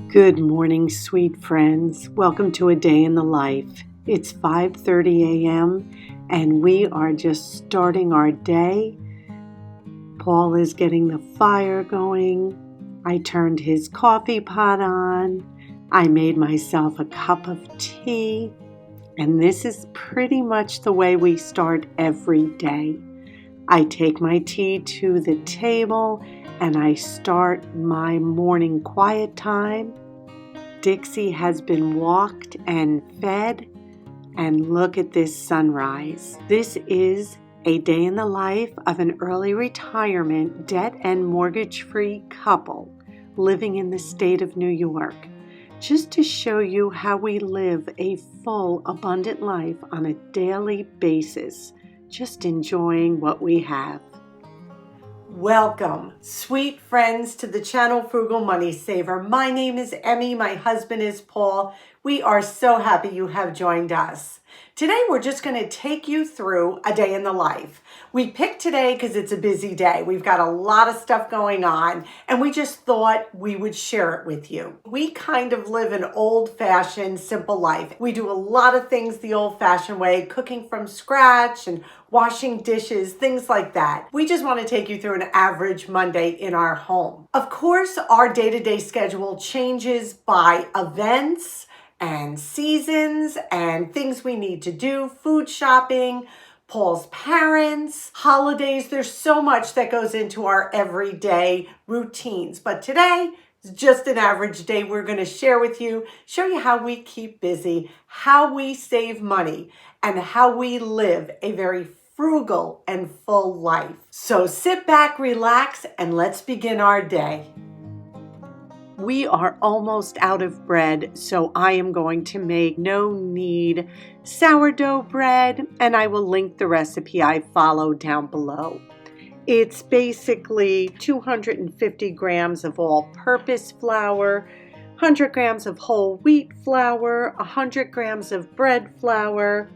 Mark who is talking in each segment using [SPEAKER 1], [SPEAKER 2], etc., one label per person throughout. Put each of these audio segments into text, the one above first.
[SPEAKER 1] Good morning, sweet friends. Welcome to A Day in the Life. It's 5:30 a.m. and we are just starting our day. Paul is getting the fire going. I turned his coffee pot on. I made myself a cup of tea. And this is pretty much the way we start every day. I take my tea to the table and I start my morning quiet time. Dixie has been walked and fed, and look at this sunrise. This is a day in the life of an early retirement, debt and mortgage-free couple living in the state of New York, just to show you how we live a full, abundant life on a daily basis, just enjoying what we have. Welcome, sweet friends, to the channel Frugal Money Saver. My name is Emmy. My husband is Paul. We are so happy you have joined us. Today, we're just going to take you through a day in the life. We picked today because it's a busy day. We've got a lot of stuff going on, and we just thought we would share it with you. We kind of live an old-fashioned, simple life. We do a lot of things the old-fashioned way, cooking from scratch and washing dishes, things like that. We just want to take you through an average Monday in our home. Of course, our day-to-day schedule changes by events and seasons and things we need to do, food shopping, Paul's parents, holidays. There's so much that goes into our everyday routines. But today is just an average day we're going to share with you, show you how we keep busy, how we save money, and how we live a very frugal and full life. So sit back, relax, and let's begin our day. We are almost out of bread, so I am going to make no-knead sourdough bread, and I will link the recipe I followed down below. It's basically 250 grams of all-purpose flour, 100 grams of whole wheat flour, 100 grams of bread flour,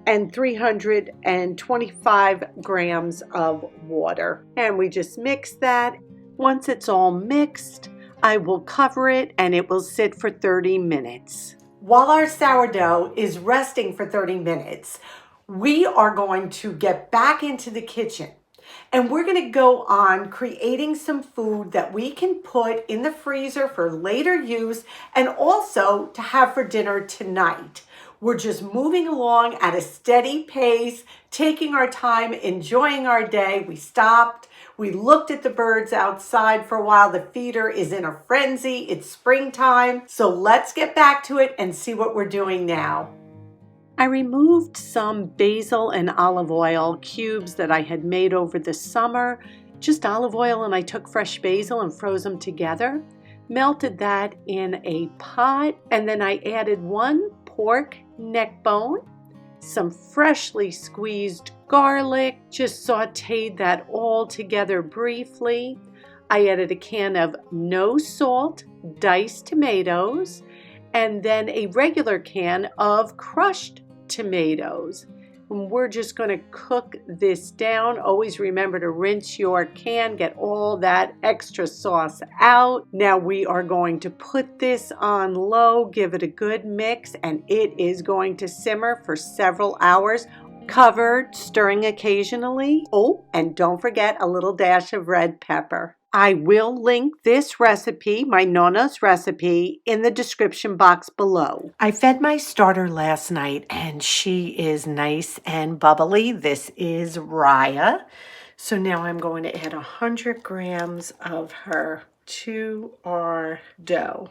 [SPEAKER 1] and 325 grams of water. And we just mix that. Once it's all mixed, I will cover it and it will sit for 30 minutes. While our sourdough is resting for 30 minutes, we are going to get back into the kitchen and we're going to go on creating some food that we can put in the freezer for later use and also to have for dinner tonight. We're just moving along at a steady pace, taking our time, enjoying our day. We stopped. We looked at the birds outside for a while. The feeder is in a frenzy. It's springtime. So let's get back to it and see what we're doing now. I removed some basil and olive oil cubes that I had made over the summer. Just olive oil, and I took fresh basil and froze them together. Melted that in a pot, and then I added 1 pork neck bone, some freshly squeezed garlic, just sauteed that all together briefly. I added a can of no salt diced tomatoes and then a regular can of crushed tomatoes. And we're just going to cook this down. Always remember to rinse your can, get all that extra sauce out. Now we are going to put this on low, give it a good mix, and it is going to simmer for several hours. Covered, stirring occasionally. Oh, and don't forget a little dash of red pepper. I will link this recipe, my Nona's recipe, in the description box below. I fed my starter last night and she is nice and bubbly. This is Raya. So now I'm going to add 100 grams of her to our dough.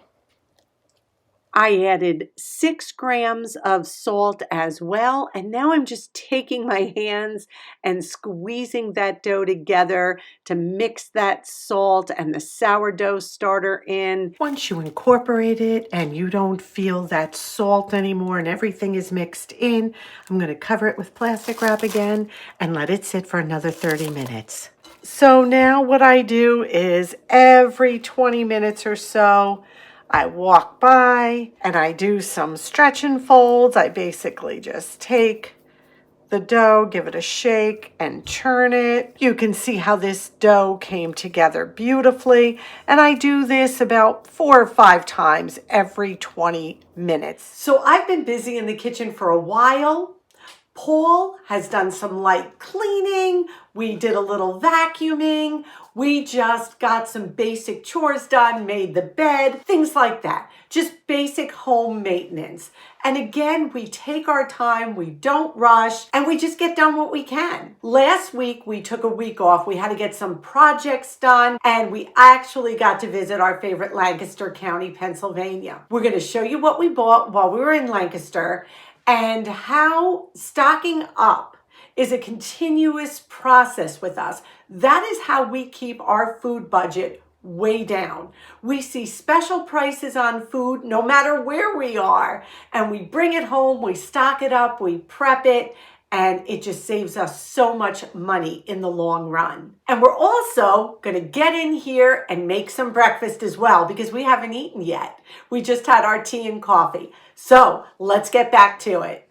[SPEAKER 1] I added 6 grams of salt as well, and now I'm just taking my hands and squeezing that dough together to mix that salt and the sourdough starter in. Once you incorporate it and you don't feel that salt anymore and everything is mixed in, I'm going to cover it with plastic wrap again and let it sit for another 30 minutes. So now what I do is every 20 minutes or so, I walk by and I do some stretch and folds. I basically just take the dough, give it a shake and turn it. You can see how this dough came together beautifully. And I do this about 4 or 5 times every 20 minutes. So I've been busy in the kitchen for a while. Paul has done some light cleaning. We did a little vacuuming. We just got some basic chores done, made the bed, things like that. Just basic home maintenance. And again, we take our time, we don't rush, and we just get done what we can. Last week, we took a week off. We had to get some projects done, and we actually got to visit our favorite Lancaster County, Pennsylvania. We're going to show you what we bought while we were in Lancaster and how stocking up is a continuous process with us. That is how we keep our food budget way down. We see special prices on food no matter where we are, and we bring it home, we stock it up, we prep it, and it just saves us so much money in the long run. And we're also gonna get in here and make some breakfast as well because we haven't eaten yet. We just had our tea and coffee. So let's get back to it.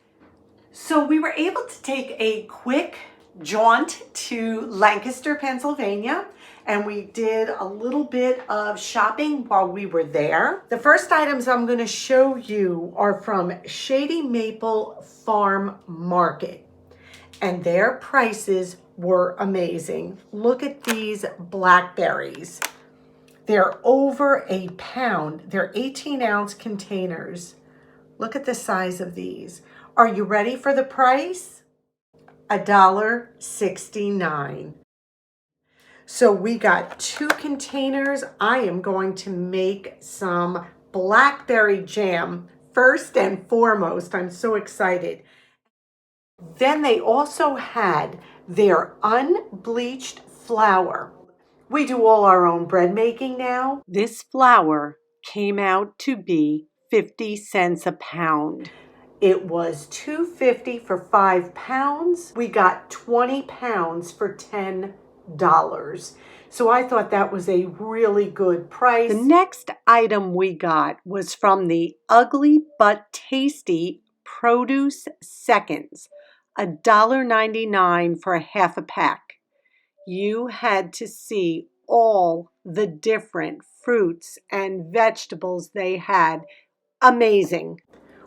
[SPEAKER 1] So we were able to take a quick jaunt to Lancaster, Pennsylvania, and we did a little bit of shopping while we were there. The first items I'm going to show you are from Shady Maple Farm Market, and their prices were amazing. Look at these blackberries. They're over a pound. They're 18-ounce containers. Look at the size of these. Are you ready for the price? $1.69. So we got 2 containers. I am going to make some blackberry jam first and foremost. I'm so excited. Then they also had their unbleached flour. We do all our own bread making now. This flour came out to be 50 cents a pound. It was $2.50 for 5 pounds. We got 20 pounds for $10. So I thought that was a really good price. The next item we got was from the Ugly But Tasty Produce Seconds, $1.99 for a half a pack. You had to see all the different fruits and vegetables they had. Amazing.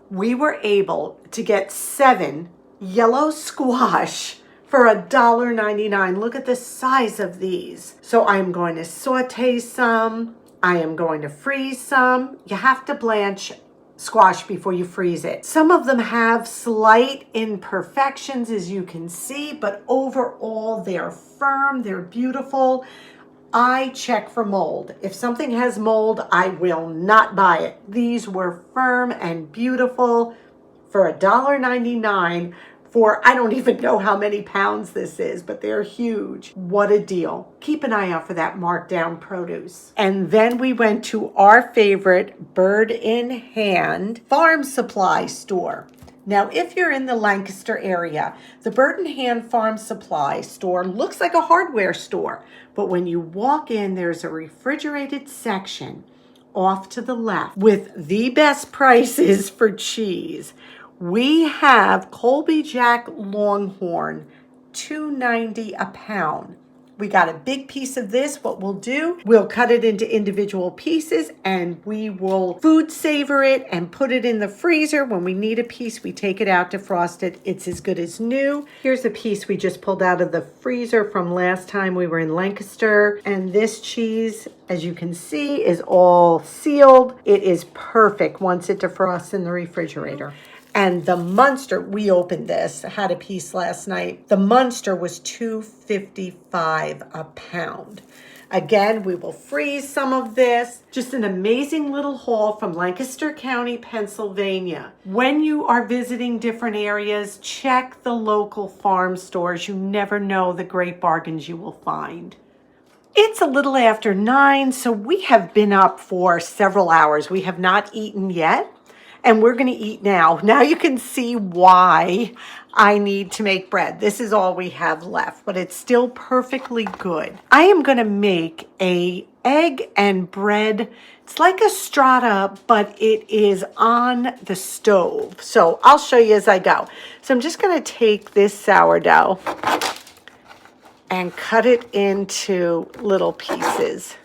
[SPEAKER 1] We were able to get 7 yellow squash for $1.99. Look at the size of these. So I'm going to saute some. I am going to freeze some. You have to blanch squash before you freeze it. Some of them have slight imperfections, as you can see, but overall they're firm, they're beautiful. I check for mold. If something has mold, I will not buy it. These were firm and beautiful for $1.99 for I don't even know how many pounds this is, but they're huge. What a deal. Keep an eye out for that marked down produce. And then we went to our favorite Bird in Hand farm supply store. Now, if you're in the Lancaster area, the Bird in Hand farm supply store looks like a hardware store, but when you walk in, there's a refrigerated section off to the left with the best prices for cheese. We have Colby Jack Longhorn, $2.90 a pound. We got a big piece of this. What we'll do, we'll cut it into individual pieces and we will food savor it and put it in the freezer. When we need a piece, we take it out, defrost it. It's as good as new. Here's a piece we just pulled out of the freezer from last time we were in Lancaster. And this cheese, as you can see, is all sealed. It is perfect once it defrosts in the refrigerator. And the Munster, we opened this, had a piece last night. The Munster was $2.55 a pound. Again, we will freeze some of this. Just an amazing little haul from Lancaster County, Pennsylvania. When you are visiting different areas, check the local farm stores. You never know the great bargains you will find. It's a little after 9, so we have been up for several hours. We have not eaten yet. And we're going to eat now. Now you can see why I need to make bread. This is all we have left, but it's still perfectly good. I am going to make a egg and bread. It's like a strata, but it is on the stove. So I'll show you as I go. So I'm just going to take this sourdough and cut it into little pieces,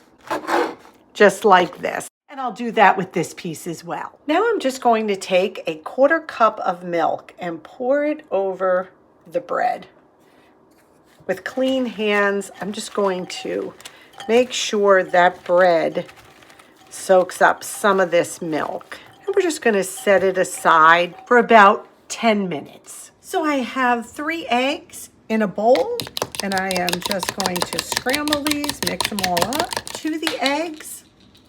[SPEAKER 1] just like this. And I'll do that with this piece as well. Now I'm just going to take a 1/4 cup of milk and pour it over the bread. With clean hands, I'm just going to make sure that bread soaks up some of this milk. And we're just going to set it aside for about 10 minutes. So I have 3 eggs in a bowl, and I am just going to scramble these, mix them all up. To the eggs,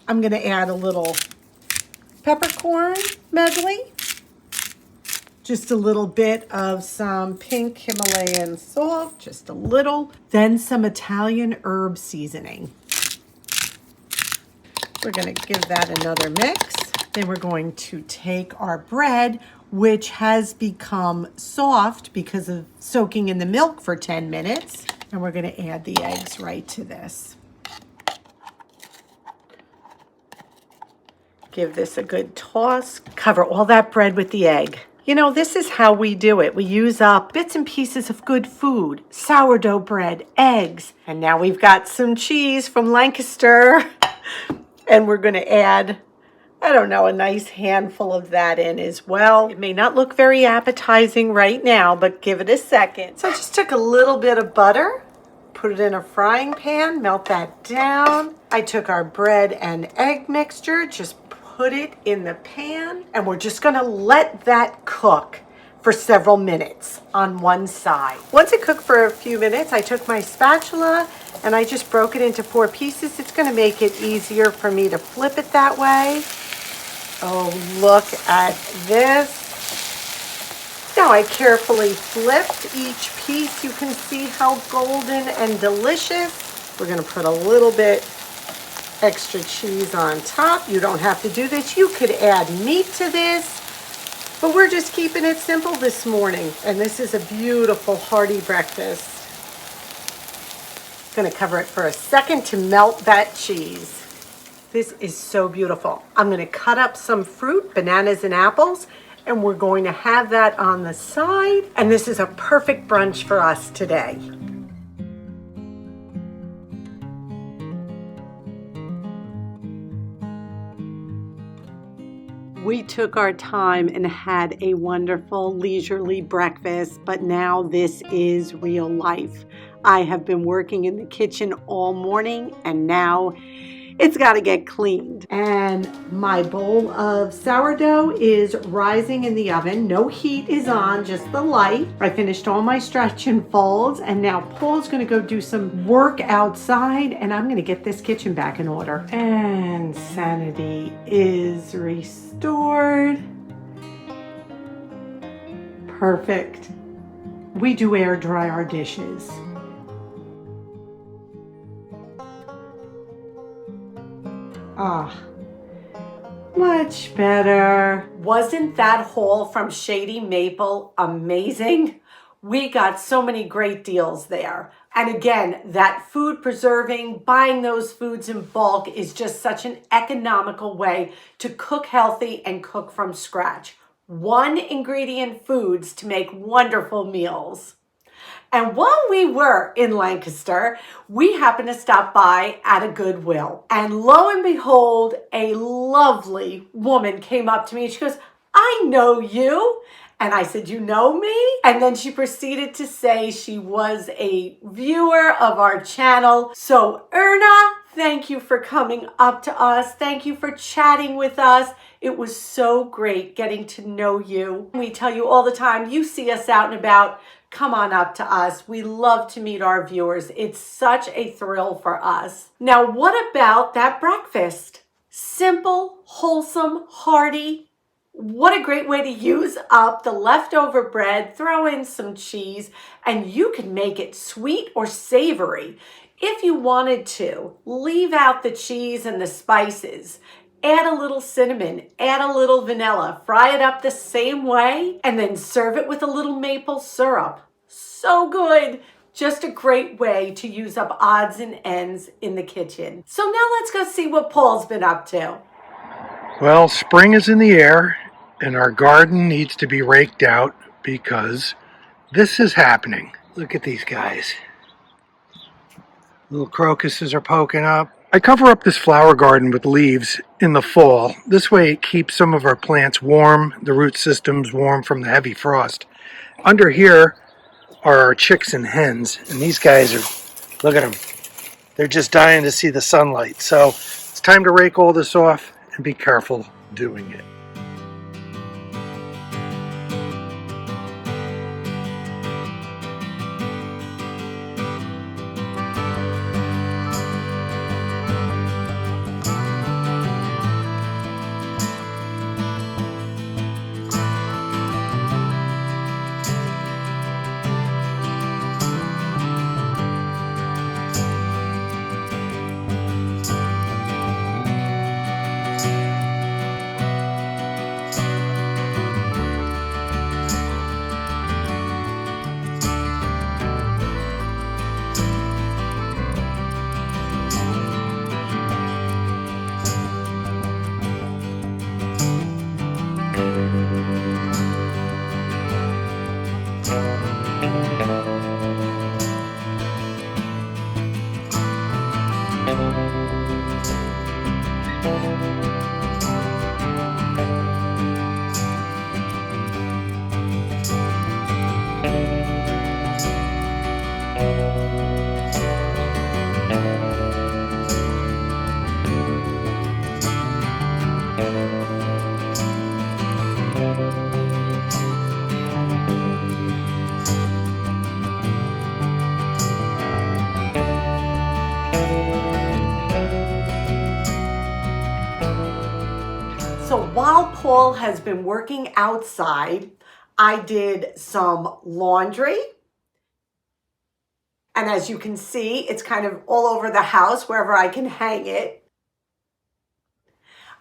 [SPEAKER 1] I'm going to add a little peppercorn medley, just a little bit of some pink Himalayan salt, just a little, then some Italian herb seasoning. We're going to give that another mix. Then we're going to take our bread, which has become soft because of soaking in the milk for 10 minutes, and we're going to add the eggs right to this. Give this a good toss. Cover all that bread with the egg. You know, this is how we do it. We use up bits and pieces of good food, sourdough bread, eggs, and now we've got some cheese from Lancaster. And we're going to add, I don't know, a nice handful of that in as well. It may not look very appetizing right now, but give it a second. So I just took a little bit of butter, put it in a frying pan, melt that down. I took our bread and egg mixture, just put it in the pan, and we're just going to let that cook for several minutes on one side. Once it cooked for a few minutes, I took my spatula and I just broke it into 4 pieces. It's going to make it easier for me to flip it that way. Oh, look at this. Now I carefully flipped each piece. You can see how golden and delicious. We're going to put a little bit extra cheese on top. You don't have to do this. You could add meat to this. But we're just keeping it simple this morning. And this is a beautiful hearty breakfast. Going to cover it for a second to melt that cheese. This is so beautiful. I'm going to cut up some fruit, bananas and apples, and we're going to have that on the side. And this is a perfect brunch for us today. We took our time and had a wonderful leisurely breakfast, but now this is real life. I have been working in the kitchen all morning and now it's got to get cleaned. And my bowl of sourdough is rising in the oven. No heat is on, just the light. I finished all my stretch and folds, and now Paul's going to go do some work outside, and I'm going to get this kitchen back in order. And sanity is restored. Perfect. We do air dry our dishes. Ah, much better. Wasn't that haul from Shady Maple amazing? We got so many great deals there. And again, that food preserving, buying those foods in bulk is just such an economical way to cook healthy and cook from scratch. 1 ingredient foods to make wonderful meals. And while we were in Lancaster, we happened to stop by at a Goodwill. And lo and behold, a lovely woman came up to me and she goes, "I know you." And I said, "You know me?" And then she proceeded to say she was a viewer of our channel. So Erna, thank you for coming up to us. Thank you for chatting with us. It was so great getting to know you. We tell you all the time, you see us out and about, come on up to us. We love to meet our viewers. It's such a thrill for us. Now, what about that breakfast? Simple, wholesome, hearty. What a great way to use up the leftover bread, throw in some cheese, and you can make it sweet or savory. If you wanted to, leave out the cheese and the spices. Add a little cinnamon, add a little vanilla, fry it up the same way, and then serve it with a little maple syrup. So good. Just a great way to use up odds and ends in the kitchen. So now let's go see what Paul's been up to.
[SPEAKER 2] Well, spring is in the air and our garden needs to be raked out because this is happening. Look at these guys. Little crocuses are poking up. I cover up this flower garden with leaves in the fall. This way it keeps some of our plants warm, the root systems warm from the heavy frost. Under here are our chicks and hens, and these guys are, look at them. They're just dying to see the sunlight. So it's time to rake all this off and be careful doing it.
[SPEAKER 1] So while Paul has been working outside, I did some laundry. And as you can see, it's kind of all over the house wherever I can hang it.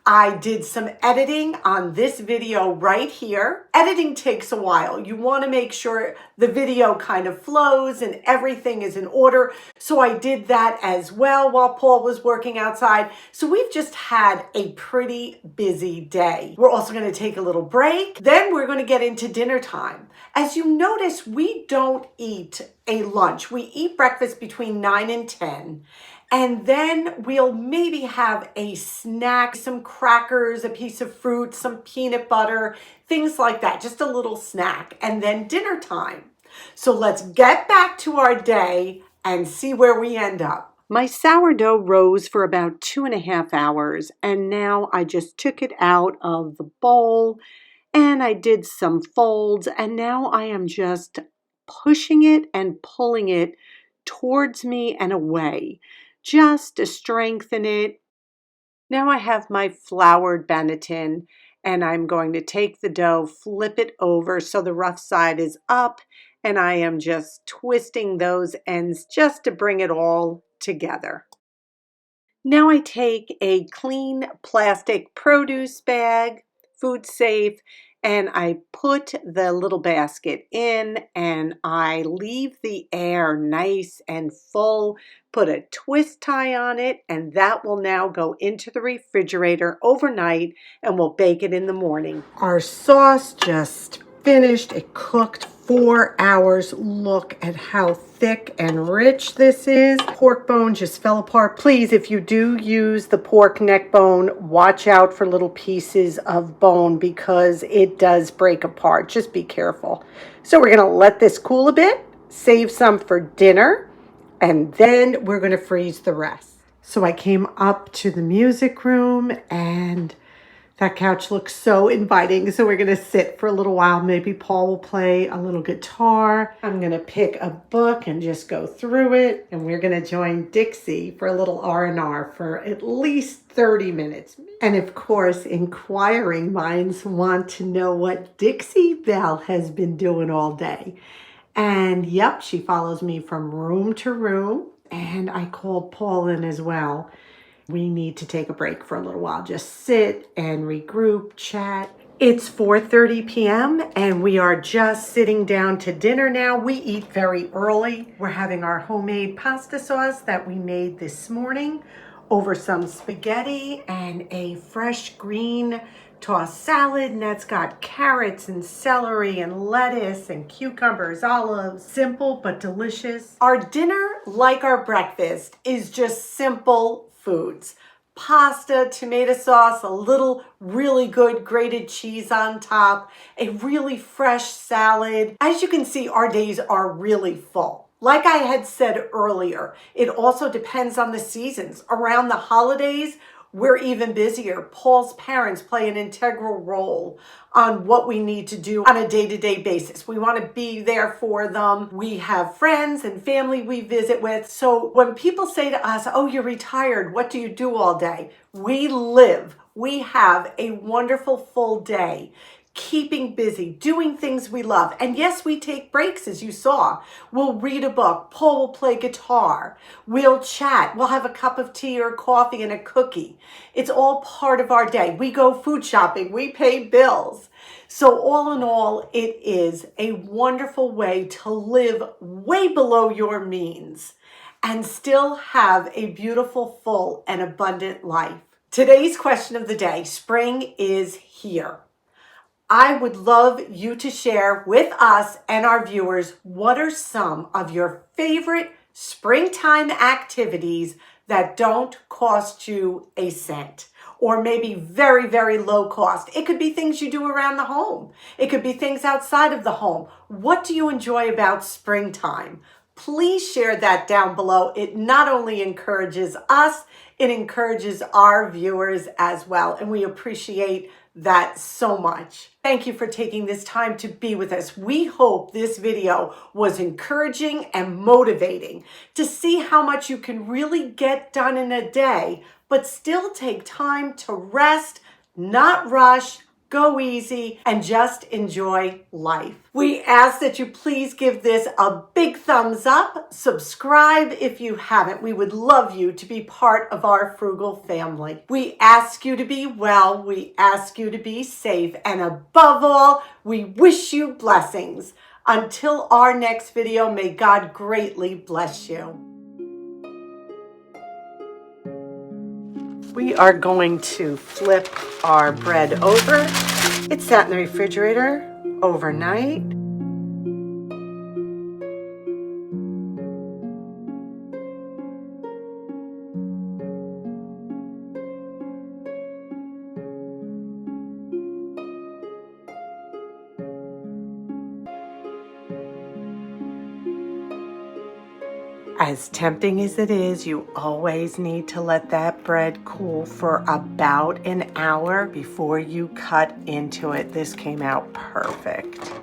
[SPEAKER 1] I did some editing on this video right here. Editing takes a while. You want to make sure the video kind of flows and everything is in order. So I did that as well while Paul was working outside. So we've just had a pretty busy day. We're also going to take a little break. Then we're going to get into dinner time. As you notice, we don't eat a lunch. We eat breakfast between 9 and 10. And then we'll maybe have a snack, some crackers, a piece of fruit, some peanut butter, things like that, just a little snack, and then dinner time. So let's get back to our day and see where we end up. My sourdough rose for about 2.5 hours, and now I just took it out of the bowl and I did some folds, and now I am just pushing it and pulling it towards me and away, just to strengthen it. Now I have my floured banneton, and I'm going to take the dough, flip it over so the rough side is up, and I am just twisting those ends just to bring it all together. Now I take a clean plastic produce bag, food safe, and I put the little basket in and I leave the air nice and full, put a twist tie on it, and that will now go into the refrigerator overnight and we'll bake it in the morning. Our sauce just finished. It cooked 4 hours. Look at how thick and rich this is. Pork bone just fell apart. Please, if you do use the pork neck bone, watch out for little pieces of bone because it does break apart. Just be careful. So we're going to let this cool a bit, save some for dinner, and then we're going to freeze the rest. So I came up to the music room and that couch looks so inviting, so we're going to sit for a little while. Maybe Paul will play a little guitar. I'm going to pick a book and just go through it. And we're going to join Dixie for a little R&R for at least 30 minutes. And of course, inquiring minds want to know what Dixie Belle has been doing all day. And yep, she follows me from room to room. And I called Paul in as well. We need to take a break for a little while. Just sit and regroup, chat. It's 4:30 p.m. and we are just sitting down to dinner now. We eat very early. We're having our homemade pasta sauce that we made this morning over some spaghetti and a fresh green tossed salad, and that's got carrots and celery and lettuce and cucumbers, olives. Simple but delicious. Our dinner, like our breakfast, is just simple foods. Pasta, tomato sauce, a little really good grated cheese on top, a really fresh salad. As you can see, our days are really full. Like I had said earlier, it also depends on the seasons. Around the holidays, we're even busier. Paul's parents play an integral role on what we need to do on a day-to-day basis. We want to be there for them. We have friends and family we visit with. So when people say to us, oh, you're retired, what do you do all day? We live. We have a wonderful full day, keeping busy, doing things we love. And yes, we take breaks, as you saw. We'll read a book. Paul will play guitar. We'll chat. We'll have a cup of tea or coffee and a cookie. It's all part of our day. We go food shopping. We pay bills. So all in all, it is a wonderful way to live way below your means and still have a beautiful, full, and abundant life. Today's question of the day: spring is here. I would love you to share with us and our viewers what are some of your favorite springtime activities that don't cost you a cent, or maybe very, very low cost. It could be things you do around the home. It could be things outside of the home. What do you enjoy about springtime? Please share that down below. It not only encourages us, it encourages our viewers as well, and we appreciate that so much. Thank you for taking this time to be with us. We hope this video was encouraging and motivating to see how much you can really get done in a day, but still take time to rest, not rush, go easy, and just enjoy life. We ask that you please give this a big thumbs up. Subscribe if you haven't. We would love you to be part of our Frugal family. We ask you to be well. We ask you to be safe. And above all, we wish you blessings. Until our next video, may God greatly bless you. We are going to flip our bread over. It sat in the refrigerator overnight. As tempting as it is, you always need to let that bread cool for about an hour before you cut into it. This came out perfect.